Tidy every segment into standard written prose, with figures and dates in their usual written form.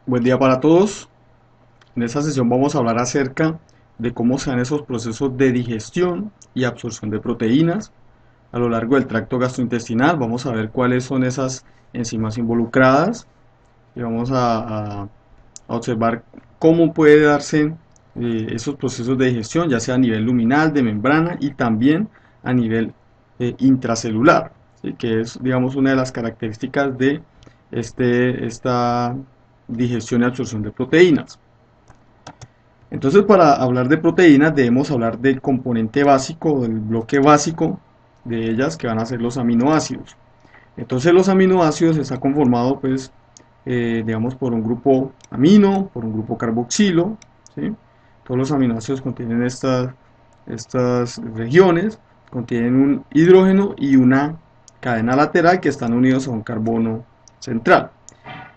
Buen día para todos. En esta sesión vamos a hablar acerca de cómo se dan esos procesos de digestión y absorción de proteínas a lo largo del tracto gastrointestinal. Vamos a ver cuáles son esas enzimas involucradas y vamos a observar cómo puede darse esos procesos de digestión, ya sea a nivel luminal, de membrana y también a nivel intracelular, ¿sí? Que es, digamos, una de las características de esta digestión y absorción de proteínas. Entonces, para hablar de proteínas debemos hablar del componente básico, del bloque básico de ellas, que van a ser los aminoácidos. Entonces, los aminoácidos está conformado, pues, digamos, por un grupo amino, por un grupo carboxilo, ¿sí? Todos los aminoácidos contienen estas regiones, contienen un hidrógeno y una cadena lateral que están unidos a un carbono central.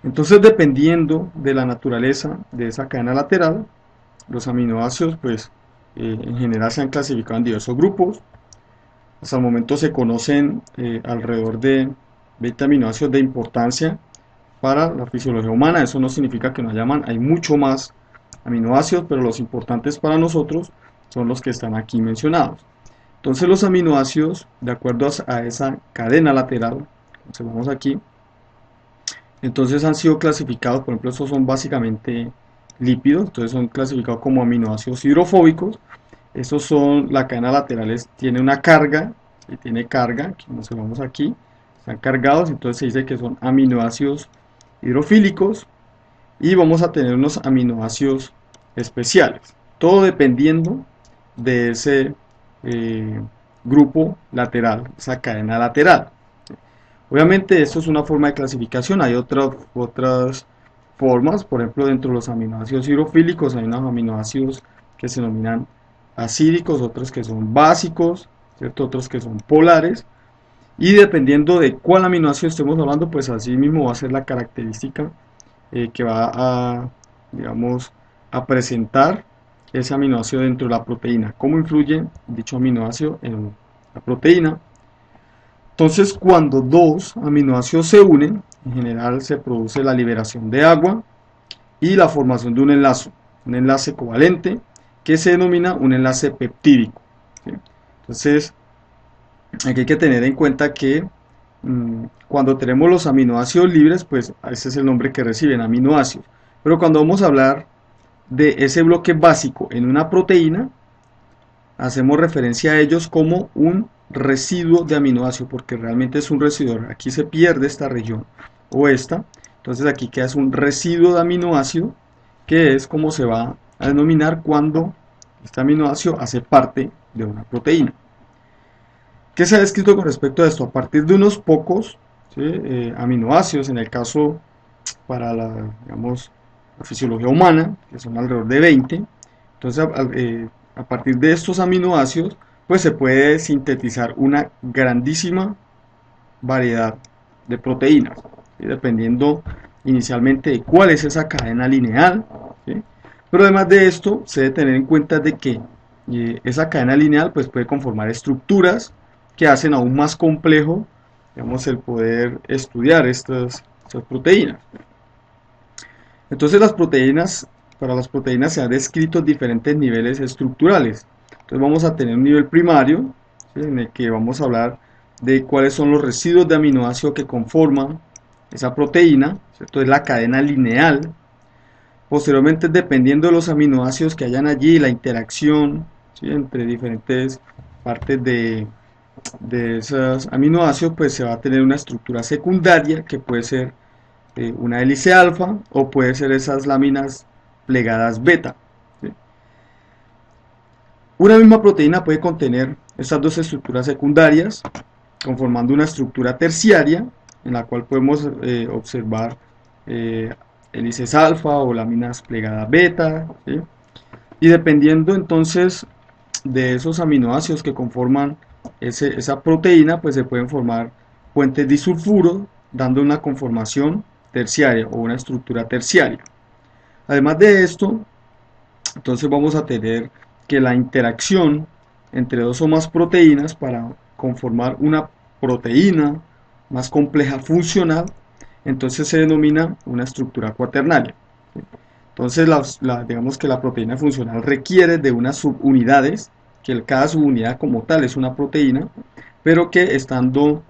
Entonces, dependiendo de la naturaleza de esa cadena lateral, los aminoácidos, pues, en general se han clasificado en diversos grupos. Hasta el momento se conocen alrededor de 20 aminoácidos de importancia para la fisiología humana. Eso no significa que no haya más, hay mucho más aminoácidos, pero los importantes para nosotros son los que están aquí mencionados. Entonces los aminoácidos, de acuerdo a esa cadena lateral, observamos aquí, entonces han sido clasificados, por ejemplo, estos son básicamente lípidos, entonces son clasificados como aminoácidos hidrofóbicos. Estos son, la cadena lateral tiene una carga, y tiene carga, que observamos aquí, están cargados, entonces se dice que son aminoácidos hidrofílicos, y vamos a tener unos aminoácidos especiales, todo dependiendo de ese grupo lateral, esa cadena lateral. Obviamente esto es una forma de clasificación, hay otras formas, por ejemplo dentro de los aminoácidos hidrofílicos hay unos aminoácidos que se denominan acídicos, otros que son básicos, ¿cierto? Otros que son polares, y dependiendo de cuál aminoácido estemos hablando, pues así mismo va a ser la característica que va a, digamos, a presentar ese aminoácido dentro de la proteína, cómo influye dicho aminoácido en la proteína. Entonces, cuando dos aminoácidos se unen, en general se produce la liberación de agua y la formación de un enlace covalente que se denomina un enlace peptídico, ¿sí? Entonces, aquí hay que tener en cuenta que cuando tenemos los aminoácidos libres, pues ese es el nombre que reciben, aminoácidos. Pero cuando vamos a hablar de ese bloque básico en una proteína, hacemos referencia a ellos como un residuo de aminoácido, porque realmente es un residuo. Aquí se pierde esta región o esta, entonces aquí queda un residuo de aminoácido, que es como se va a denominar cuando este aminoácido hace parte de una proteína. ¿Qué se ha descrito con respecto a esto? A partir de unos pocos, ¿sí? Aminoácidos, en el caso para digamos, la fisiología humana, que son alrededor de 20, entonces a partir de estos aminoácidos, pues se puede sintetizar una grandísima variedad de proteínas, ¿sí? Dependiendo inicialmente de cuál es esa cadena lineal, ¿sí? Pero además de esto, se debe tener en cuenta de que esa cadena lineal pues, puede conformar estructuras que hacen aún más complejo, digamos, el poder estudiar estas proteínas. Entonces para las proteínas se han descrito diferentes niveles estructurales. Entonces vamos a tener un nivel primario, ¿sí? En el que vamos a hablar de cuáles son los residuos de aminoácido que conforman esa proteína, ¿cierto? Es la cadena lineal. Posteriormente, dependiendo de los aminoácidos que hayan allí, la interacción, ¿sí? Entre diferentes partes de esos aminoácidos, pues se va a tener una estructura secundaria que puede ser una hélice alfa o puede ser esas láminas plegadas beta, ¿sí? Una misma proteína puede contener estas dos estructuras secundarias conformando una estructura terciaria en la cual podemos observar hélices alfa o láminas plegadas beta, ¿sí? Y dependiendo entonces de esos aminoácidos que conforman esa proteína, pues se pueden formar puentes disulfuros dando una conformación terciaria o una estructura terciaria. Además de esto, entonces vamos a tener que la interacción entre dos o más proteínas para conformar una proteína más compleja funcional, entonces se denomina una estructura cuaternaria. Entonces, digamos que la proteína funcional requiere de unas subunidades, que cada subunidad como tal es una proteína, pero que estando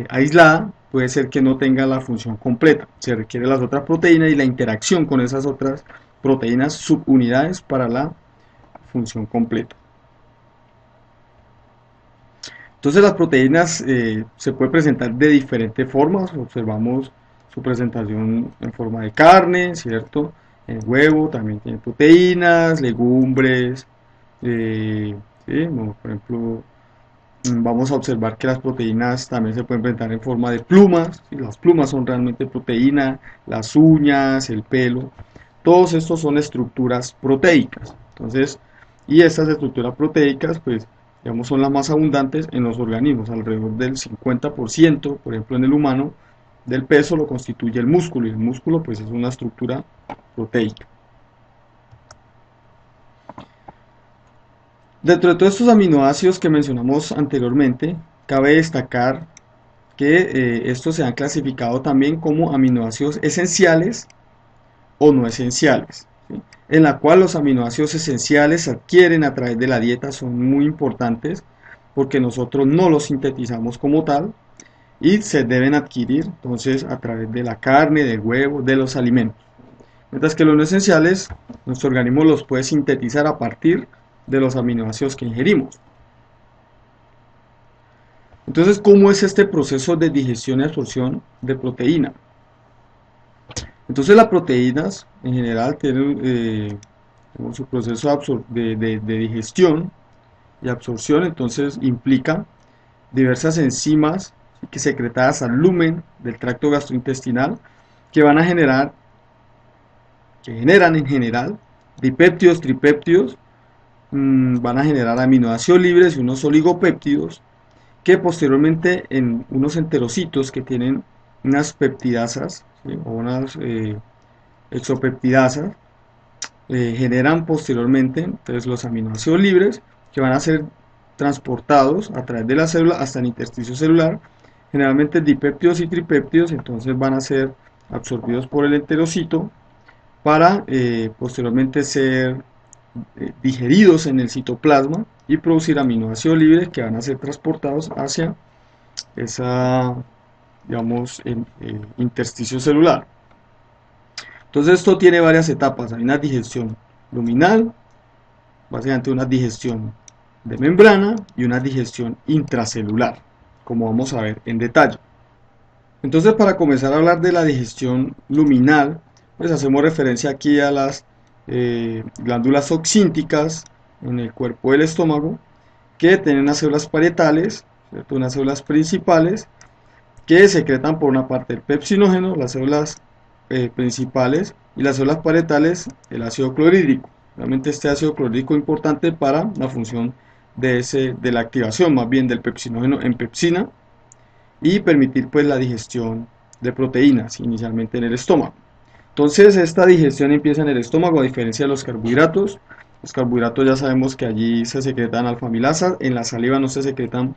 aislada puede ser que no tenga la función completa. Se requiere las otras proteínas y la interacción con esas otras proteínas subunidades para la función completa. Entonces las proteínas se pueden presentar de diferentes formas. Observamos su presentación en forma de carne, ¿cierto? El huevo también tiene proteínas, legumbres, ¿sí? Por ejemplo, vamos a observar que las proteínas también se pueden presentar en forma de plumas, ¿sí? Las plumas son realmente proteína, las uñas, el pelo, todos estos son estructuras proteicas. Entonces, y estas estructuras proteicas, pues, digamos, son las más abundantes en los organismos, alrededor del 50%, por ejemplo, en el humano, del peso lo constituye el músculo, y el músculo, pues, es una estructura proteica. Dentro de todos estos aminoácidos que mencionamos anteriormente, cabe destacar que estos se han clasificado también como aminoácidos esenciales o no esenciales, ¿sí? En la cual los aminoácidos esenciales se adquieren a través de la dieta, son muy importantes porque nosotros no los sintetizamos como tal y se deben adquirir entonces a través de la carne, del huevo, de los alimentos. Mientras que los no esenciales, nuestro organismo los puede sintetizar a partir de los aminoácidos que ingerimos. Entonces, ¿cómo es este proceso de digestión y absorción de proteína? Entonces las proteínas en general tienen su proceso de digestión y absorción, entonces implica diversas enzimas que secretadas al lumen del tracto gastrointestinal que van a generar, que generan en general dipéptidos, tripéptidos, van a generar aminoácidos libres y unos oligopéptidos que posteriormente en unos enterocitos que tienen unas peptidasas, ¿sí? O unas exopeptidasas, generan posteriormente entonces los aminoácidos libres que van a ser transportados a través de la célula hasta el intersticio celular, generalmente dipéptidos y tripéptidos, entonces van a ser absorbidos por el enterocito para posteriormente ser digeridos en el citoplasma y producir aminoácidos libres que van a ser transportados hacia esa, digamos, intersticio celular. Entonces esto tiene varias etapas, hay una digestión luminal, básicamente una digestión de membrana y una digestión intracelular, como vamos a ver en detalle. Entonces, para comenzar a hablar de la digestión luminal, pues hacemos referencia aquí a las glándulas oxínticas en el cuerpo del estómago, que tienen unas células parietales, ¿cierto? Unas células principales, que secretan por una parte el pepsinógeno, las células principales, y las células parietales el ácido clorhídrico. Realmente este ácido clorhídrico es importante para la función de la activación más bien del pepsinógeno en pepsina y permitir pues la digestión de proteínas inicialmente en el estómago. Entonces esta digestión empieza en el estómago a diferencia de los carbohidratos. Los carbohidratos ya sabemos que allí se secretan alfamilasas, en la saliva no se secretan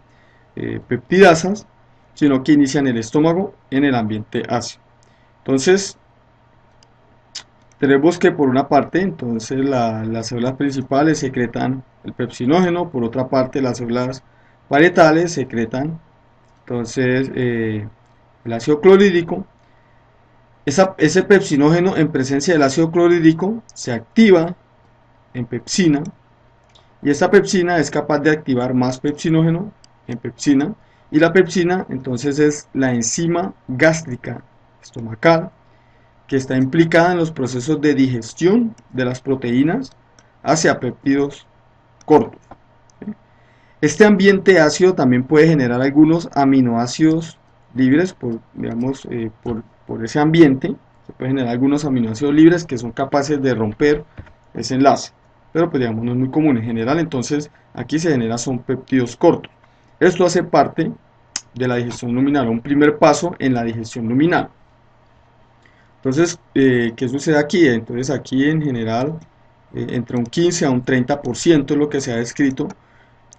peptidasas, sino que inicia en el estómago en el ambiente ácido. Entonces tenemos que por una parte entonces las células principales secretan el pepsinógeno, por otra parte las células parietales secretan entonces el ácido clorhídrico. Ese pepsinógeno en presencia del ácido clorhídrico se activa en pepsina y esta pepsina es capaz de activar más pepsinógeno en pepsina, y la pepsina entonces es la enzima gástrica estomacal que está implicada en los procesos de digestión de las proteínas hacia péptidos cortos. Este ambiente ácido también puede generar algunos aminoácidos libres digamos, por ese ambiente. Se pueden generar algunos aminoácidos libres que son capaces de romper ese enlace, pero pues digamos no es muy común en general. Entonces aquí se genera son péptidos cortos. Esto hace parte de la digestión luminal, un primer paso en la digestión luminal. Entonces, ¿qué sucede aquí? Entonces aquí en general entre un 15 a un 30% es lo que se ha descrito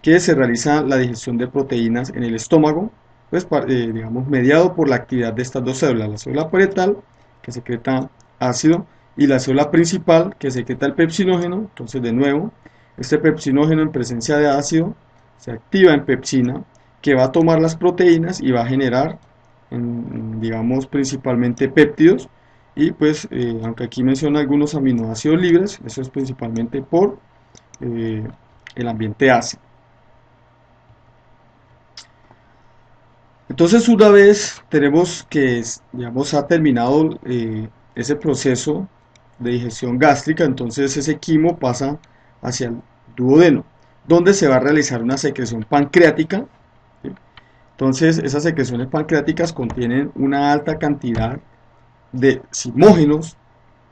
que se realiza la digestión de proteínas en el estómago, pues digamos mediado por la actividad de estas dos células, la célula parietal que secreta ácido y la célula principal que secreta el pepsinógeno. Entonces de nuevo, este pepsinógeno en presencia de ácido se activa en pepsina, que va a tomar las proteínas y va a generar, digamos, principalmente péptidos. Y pues, aunque aquí menciona algunos aminoácidos libres, eso es principalmente por el ambiente ácido. Entonces, una vez tenemos que, digamos, ha terminado ese proceso de digestión gástrica, entonces ese quimo pasa hacia el duodeno, donde se va a realizar una secreción pancreática. ¿Sí? Entonces, esas secreciones pancreáticas contienen una alta cantidad de simógenos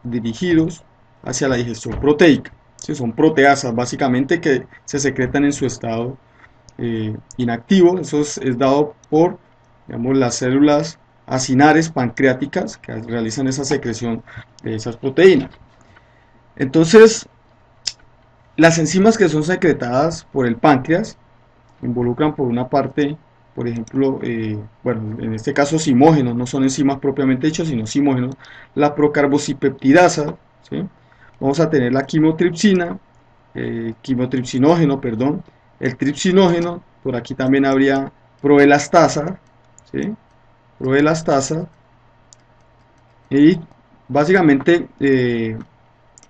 dirigidos hacia la digestión proteica. ¿Sí? Son proteasas básicamente que se secretan en su estado inactivo. Eso es dado por, digamos, las células acinares pancreáticas que realizan esa secreción de esas proteínas. Entonces, las enzimas que son secretadas por el páncreas involucran por una parte, por ejemplo, bueno, en este caso simógenos, no son enzimas propiamente dichas, sino simógenos, la procarbocipeptidasa, ¿sí? Vamos a tener la quimotripsina, quimotripsinógeno, perdón, el tripsinógeno, por aquí también habría proelastasa, ¿sí? Proelastasa, y básicamente,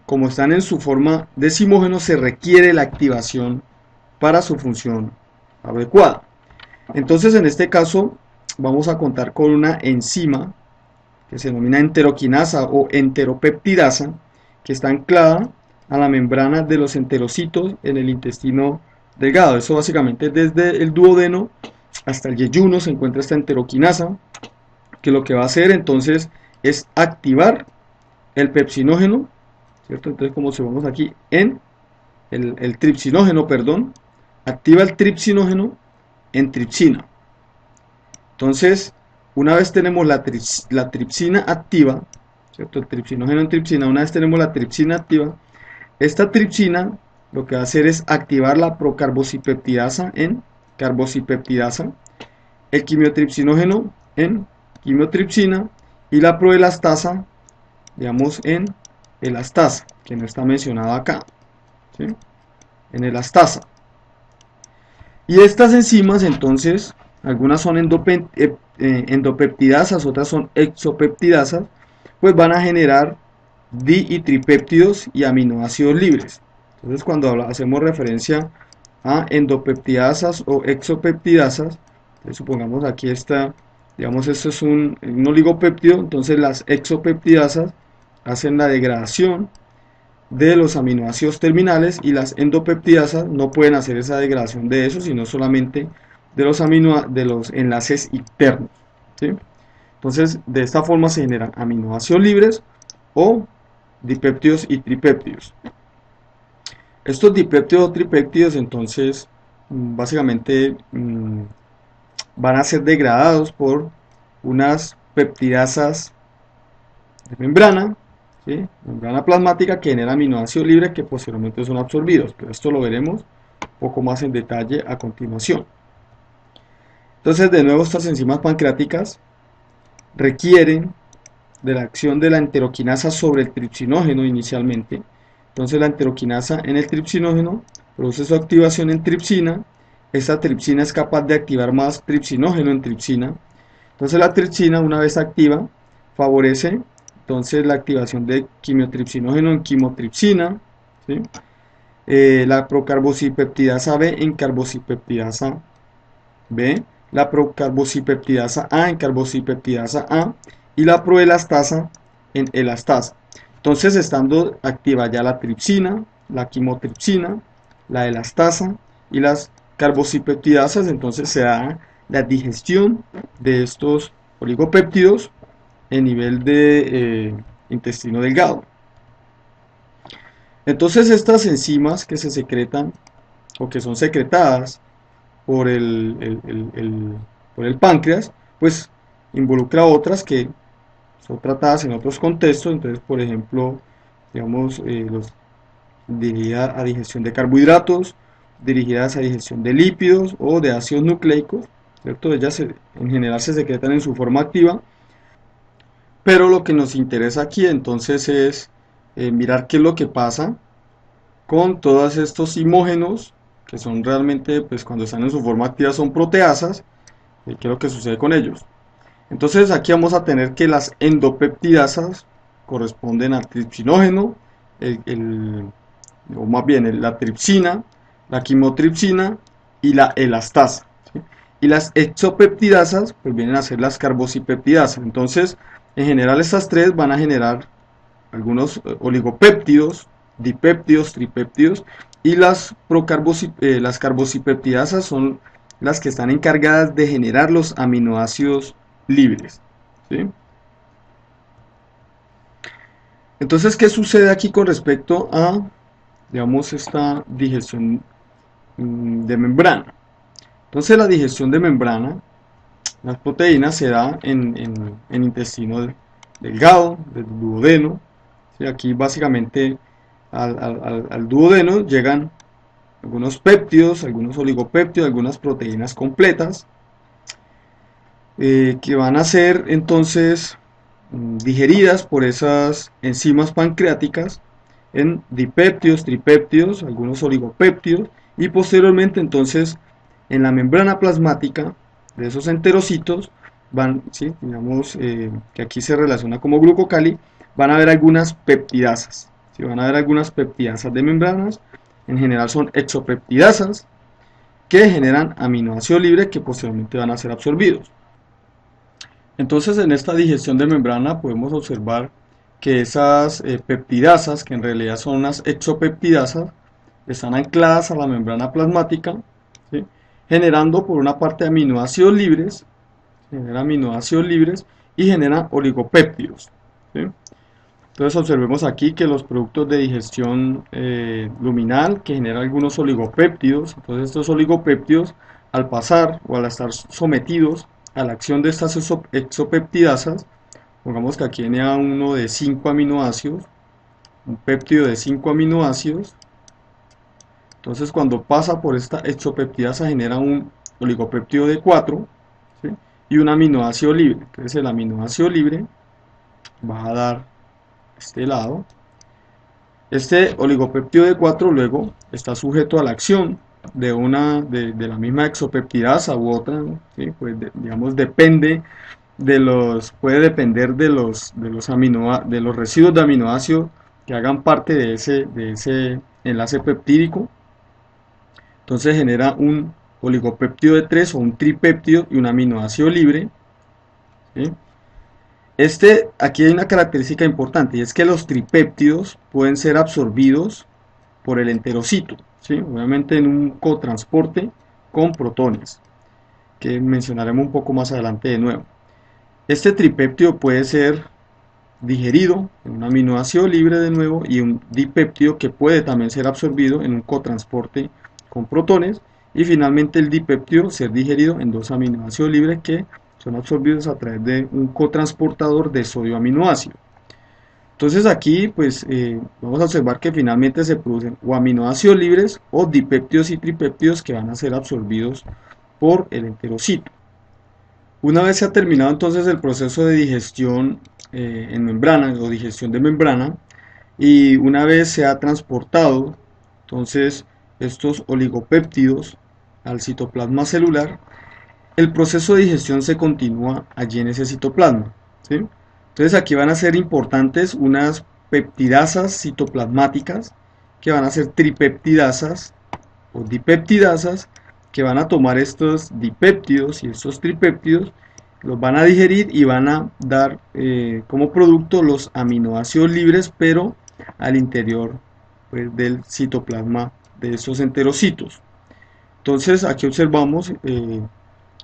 como están en su forma de simógeno, se requiere la activación para su función adecuada. Entonces, en este caso, vamos a contar con una enzima que se denomina enteroquinasa o enteropeptidasa, que está anclada a la membrana de los enterocitos en el intestino delgado. Eso básicamente desde el duodeno hasta el yeyuno se encuentra esta enteroquinasa, que lo que va a hacer entonces es activar el pepsinógeno, ¿cierto? Entonces, como observamos aquí en el tripsinógeno, perdón, activa el tripsinógeno en tripsina. Entonces, una vez tenemos la tripsina activa, ¿cierto? El tripsinógeno en tripsina, una vez tenemos la tripsina activa, esta tripsina lo que va a hacer es activar la procarbocipeptidasa en carbocipeptidasa, el quimiotripsinógeno en quimiotripsina y la proelastasa, digamos, en elastasa, que no está mencionada acá, ¿sí? En elastasa. Y estas enzimas, entonces, algunas son endopeptidasas, otras son exopeptidasas, pues van a generar di y tripéptidos y aminoácidos libres. Entonces, cuando hacemos referencia a endopeptidasas o exopeptidasas, supongamos aquí está, digamos, esto es un oligopéptido, entonces las exopeptidasas hacen la degradación de los aminoácidos terminales y las endopeptidasas no pueden hacer esa degradación de eso, sino solamente de los enlaces internos, ¿sí? Entonces, de esta forma se generan aminoácidos libres o dipéptidos y tripéptidos. Estos dipéptidos o tripéptidos, entonces, básicamente van a ser degradados por unas peptidasas de membrana, ¿sí? Membrana plasmática, que genera aminoácidos libres que posteriormente son absorbidos, pero esto lo veremos un poco más en detalle a continuación. Entonces, de nuevo, estas enzimas pancreáticas requieren de la acción de la enteroquinasa sobre el tripsinógeno inicialmente. Entonces, la enteroquinasa en el tripsinógeno produce su activación en tripsina. Esta tripsina es capaz de activar más tripsinógeno en tripsina. Entonces, la tripsina, una vez activa, favorece entonces la activación de quimiotripsinógeno en quimotripsina, ¿sí? La procarbocipeptidasa B en carbocipeptidasa B, la procarbocipeptidasa A en carbocipeptidasa A y la proelastasa en elastasa. Entonces, estando activa ya la tripsina, la quimotripsina, la elastasa y las carbocipeptidasas, entonces se da la digestión de estos oligopéptidos en nivel de intestino delgado. Entonces, estas enzimas que se secretan o que son secretadas por por el páncreas, pues involucra otras que son tratadas en otros contextos. Entonces, por ejemplo, digamos, dirigidas a digestión de carbohidratos, dirigidas a digestión de lípidos o de ácidos nucleicos, ¿cierto? Ellas en general se secretan en su forma activa, pero lo que nos interesa aquí entonces es mirar qué es lo que pasa con todos estos imógenos, que son realmente, pues cuando están en su forma activa son proteasas, qué es lo que sucede con ellos. Entonces aquí vamos a tener que las endopeptidasas corresponden al tripsinógeno, o más bien la tripsina, la quimotripsina y la elastasa, ¿sí? Y las exopeptidasas pues vienen a ser las carboxipeptidasas. Entonces, en general estas tres van a generar algunos oligopéptidos, dipéptidos, tripéptidos, y las carboxipeptidasas son las que están encargadas de generar los aminoácidos libres, ¿sí? Entonces, ¿qué sucede aquí con respecto a, digamos, esta digestión de membrana? Entonces, la digestión de membrana, las proteínas, se da en intestino delgado, del duodeno, ¿sí? Aquí básicamente al duodeno llegan algunos péptidos, algunos oligopéptidos, algunas proteínas completas, que van a ser entonces digeridas por esas enzimas pancreáticas en dipéptidos, tripéptidos, algunos oligopéptidos, y posteriormente entonces en la membrana plasmática de esos enterocitos van, ¿sí? Digamos que aquí se relaciona como glucocali, van a haber algunas peptidasas, ¿sí? Van a haber algunas peptidasas de membranas, en general son exopeptidasas, que generan aminoácido libre que posteriormente van a ser absorbidos. Entonces, en esta digestión de membrana podemos observar que esas peptidasas, que en realidad son unas exopeptidasas, están ancladas a la membrana plasmática, ¿sí? Generando por una parte aminoácidos libres, genera aminoácidos libres y generan oligopéptidos, ¿sí? Entonces observemos aquí que los productos de digestión luminal, que generan algunos oligopéptidos, entonces estos oligopéptidos al pasar o al estar sometidos a la acción de estas exopeptidasas, pongamos que aquí tenía uno de 5 aminoácidos, un péptido de 5 aminoácidos, entonces cuando pasa por esta exopeptidasa genera un oligopéptido de 4, ¿sí? Y un aminoácido libre. Entonces el aminoácido libre va a dar este lado. Este oligopéptido de 4 luego está sujeto a la acción de la misma exopeptidasa u otra, ¿sí? Pues digamos puede depender de los residuos de aminoácidos que hagan parte de ese enlace peptídico. Entonces genera un oligopéptido de 3 o un tripéptido y un aminoácido libre, ¿sí? Aquí hay una característica importante y es que los tripéptidos pueden ser absorbidos por el enterocito, ¿sí? Obviamente en un cotransporte con protones, que mencionaremos un poco más adelante de nuevo. Este tripéptido puede ser digerido en un aminoácido libre de nuevo y un dipéptido que puede también ser absorbido en un cotransporte con protones, y finalmente el dipéptido ser digerido en dos aminoácidos libres que son absorbidos a través de un cotransportador de sodio aminoácido. Entonces aquí pues vamos a observar que finalmente se producen o aminoácidos libres o dipéptidos y tripéptidos que van a ser absorbidos por el enterocito. Una vez se ha terminado entonces el proceso de digestión en membrana o digestión de membrana, y una vez se ha transportado entonces estos oligopéptidos al citoplasma celular, el proceso de digestión se continúa allí en ese citoplasma, ¿sí? Entonces aquí van a ser importantes unas peptidasas citoplasmáticas que van a ser tripeptidasas o dipeptidasas, que van a tomar estos dipéptidos y estos tripéptidos, los van a digerir y van a dar como producto los aminoácidos libres, pero al interior pues, del citoplasma de esos enterocitos. Entonces aquí observamos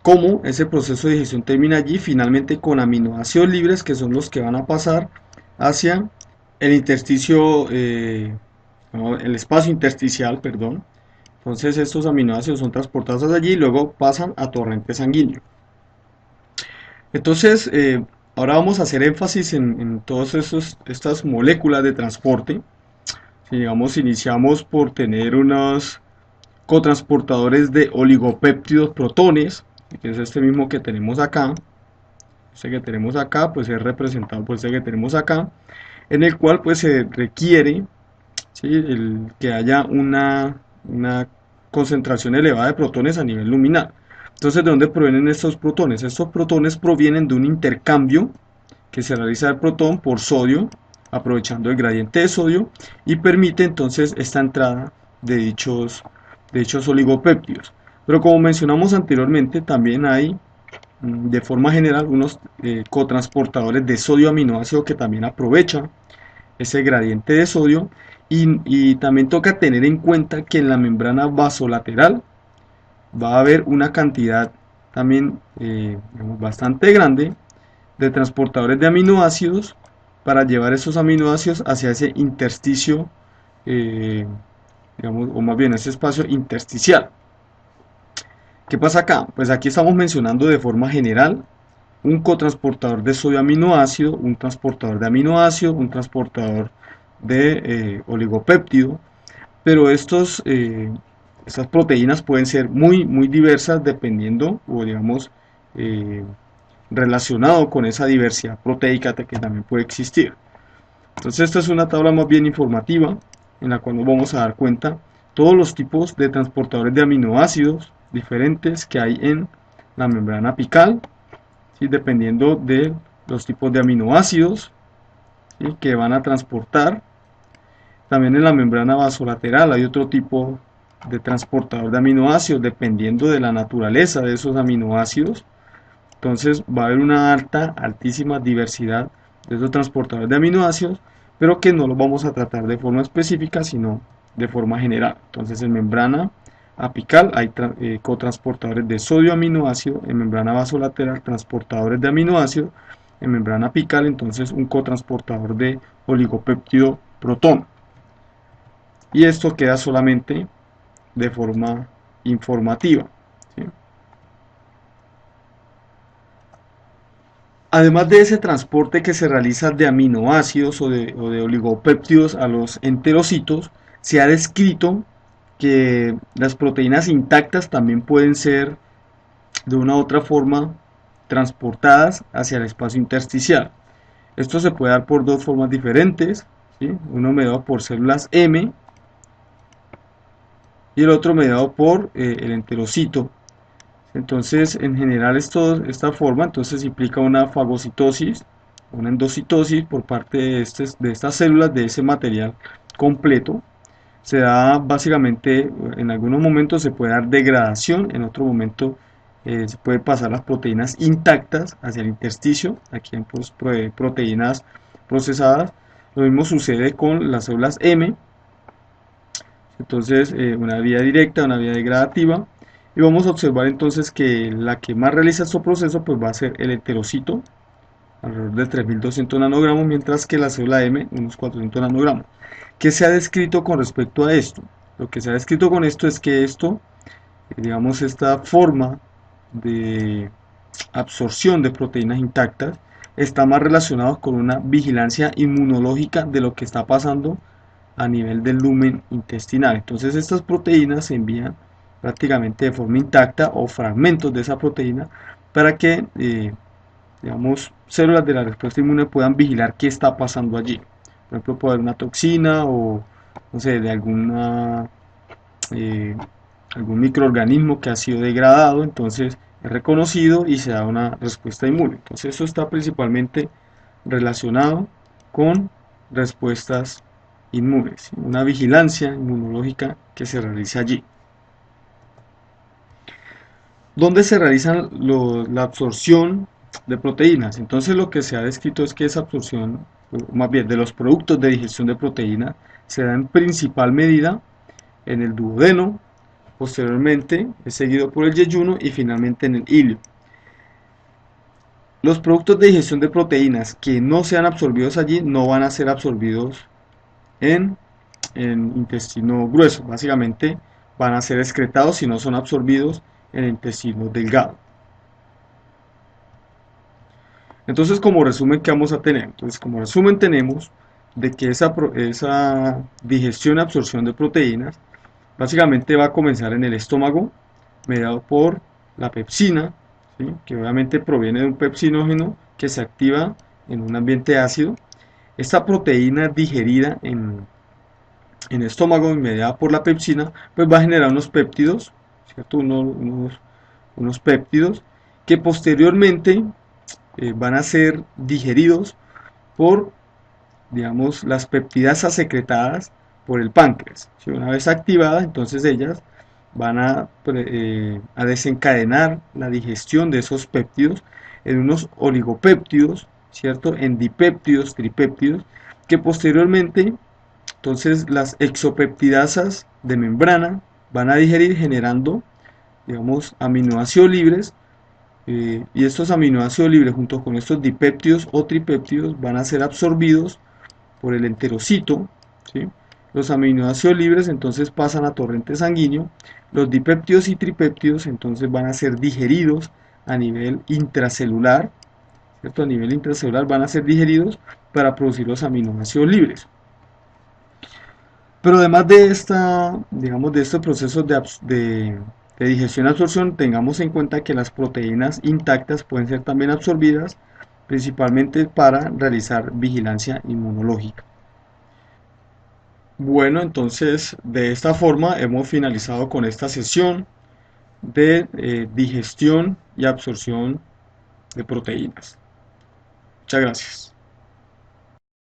cómo ese proceso de digestión termina allí, finalmente con aminoácidos libres, que son los que van a pasar hacia el intersticio, no, el espacio intersticial, perdón. Entonces estos aminoácidos son transportados allí y luego pasan a torrente sanguíneo. Entonces, ahora vamos a hacer énfasis en todas estas moléculas de transporte. Si digamos, iniciamos por tener unos cotransportadores de oligopéptidos protones, que es este mismo que tenemos acá. Este que tenemos acá, pues es representado por este que tenemos acá. en el cual pues se requiere, ¿sí?, que haya una concentración elevada de protones a nivel luminal. Entonces, ¿de dónde provienen estos protones? Estos protones provienen de un intercambio que se realiza el protón por sodio, aprovechando el gradiente de sodio, y permite entonces esta entrada de dichos oligopéptidos. Pero como mencionamos anteriormente, también hay de forma general unos cotransportadores de sodio aminoácido que también aprovechan ese gradiente de sodio, y también toca tener en cuenta que en la membrana vasolateral va a haber una cantidad también digamos, bastante grande de transportadores de aminoácidos para llevar esos aminoácidos hacia ese intersticio, eh, digamos, o más bien ese espacio intersticial. ¿Qué pasa acá? Pues aquí estamos mencionando de forma general un cotransportador de sodio aminoácido, un transportador de aminoácido, un transportador de oligopéptido, pero estas proteínas pueden ser muy diversas dependiendo, o digamos, eh, relacionado con esa diversidad proteica que también puede existir. Entonces esta es una tabla más bien informativa en la cual nos vamos a dar cuenta todos los tipos de transportadores de aminoácidos diferentes que hay en la membrana apical, ¿sí?, dependiendo de los tipos de aminoácidos, ¿sí?, que van a transportar. También en la membrana vasolateral hay otro tipo de transportador de aminoácidos dependiendo de la naturaleza de esos aminoácidos. Entonces va a haber una altísima diversidad de esos transportadores de aminoácidos, pero que no los vamos a tratar de forma específica, sino de forma general. Entonces en membrana apical hay cotransportadores de sodio aminoácido, en membrana vasolateral transportadores de aminoácido, en membrana apical entonces un cotransportador de oligopéptido protón. Y esto queda solamente de forma informativa, ¿sí? Además de ese transporte que se realiza de aminoácidos o de oligopéptidos a los enterocitos, se ha descrito que las proteínas intactas también pueden ser de una u otra forma transportadas hacia el espacio intersticial. Esto se puede dar por dos formas diferentes, ¿sí? Uno mediado por células M y el otro mediado por el enterocito. Entonces, en general, esta forma entonces implica una fagocitosis, una endocitosis por parte de estas células, de ese material completo. Se da básicamente, en algunos momentos se puede dar degradación, en otro momento se puede pasar las proteínas intactas hacia el intersticio, aquí hay pues, proteínas procesadas. Lo mismo sucede con las células M, entonces una vía directa, una vía degradativa, y vamos a observar entonces que la que más realiza este proceso pues va a ser el enterocito, alrededor de 3200 nanogramos, mientras que la célula M unos 400 nanogramos. ¿Qué se ha descrito con respecto a esto? Lo que se ha descrito con esto es que digamos, esta forma de absorción de proteínas intactas está más relacionado con una vigilancia inmunológica de lo que está pasando a nivel del lumen intestinal. Entonces estas proteínas se envían prácticamente de forma intacta o fragmentos de esa proteína para que digamos, células de la respuesta inmune puedan vigilar qué está pasando allí. Por ejemplo, puede haber una toxina o, no sé, de eh, algún microorganismo que ha sido degradado, entonces es reconocido y se da una respuesta inmune. Entonces eso está principalmente relacionado con respuestas inmunes, una vigilancia inmunológica que se realiza allí. ¿Dónde se realiza la absorción de proteínas? Entonces lo que se ha descrito es que esa absorción, más bien de los productos de digestión de proteína, se da en principal medida en el duodeno, posteriormente es seguido por el yeyuno y finalmente en el ilio. Los productos de digestión de proteínas que no sean absorbidos allí no van a ser absorbidos en intestino grueso, básicamente van a ser excretados si no son absorbidos en el intestino delgado. Entonces, como resumen, ¿qué vamos a tener? Entonces, como resumen tenemos de que esa digestión y absorción de proteínas básicamente va a comenzar en el estómago, mediado por la pepsina, ¿sí?, que obviamente proviene de un pepsinógeno que se activa en un ambiente ácido. Esta proteína digerida en el estómago y mediada por la pepsina, pues va a generar unos péptidos, ¿cierto? Unos péptidos que posteriormente van a ser digeridos por, digamos, las peptidasas secretadas por el páncreas. ¿Sí? Una vez activadas, entonces ellas van a desencadenar la digestión de esos péptidos en unos oligopéptidos, ¿cierto? En dipéptidos, tripéptidos, que posteriormente, entonces, las exopeptidasas de membrana van a digerir generando, digamos, aminoácidos libres, y estos aminoácidos libres junto con estos dipéptidos o tripéptidos van a ser absorbidos por el enterocito, ¿sí? Los aminoácidos libres entonces pasan a torrente sanguíneo, los dipéptidos y tripéptidos entonces van a ser digeridos a nivel intracelular, ¿cierto? A nivel intracelular van a ser digeridos para producir los aminoácidos libres. Pero además de digamos, de estos procesos de digestión y absorción, tengamos en cuenta que las proteínas intactas pueden ser también absorbidas, principalmente para realizar vigilancia inmunológica. Bueno, entonces de esta forma hemos finalizado con esta sesión de digestión y absorción de proteínas. Muchas gracias.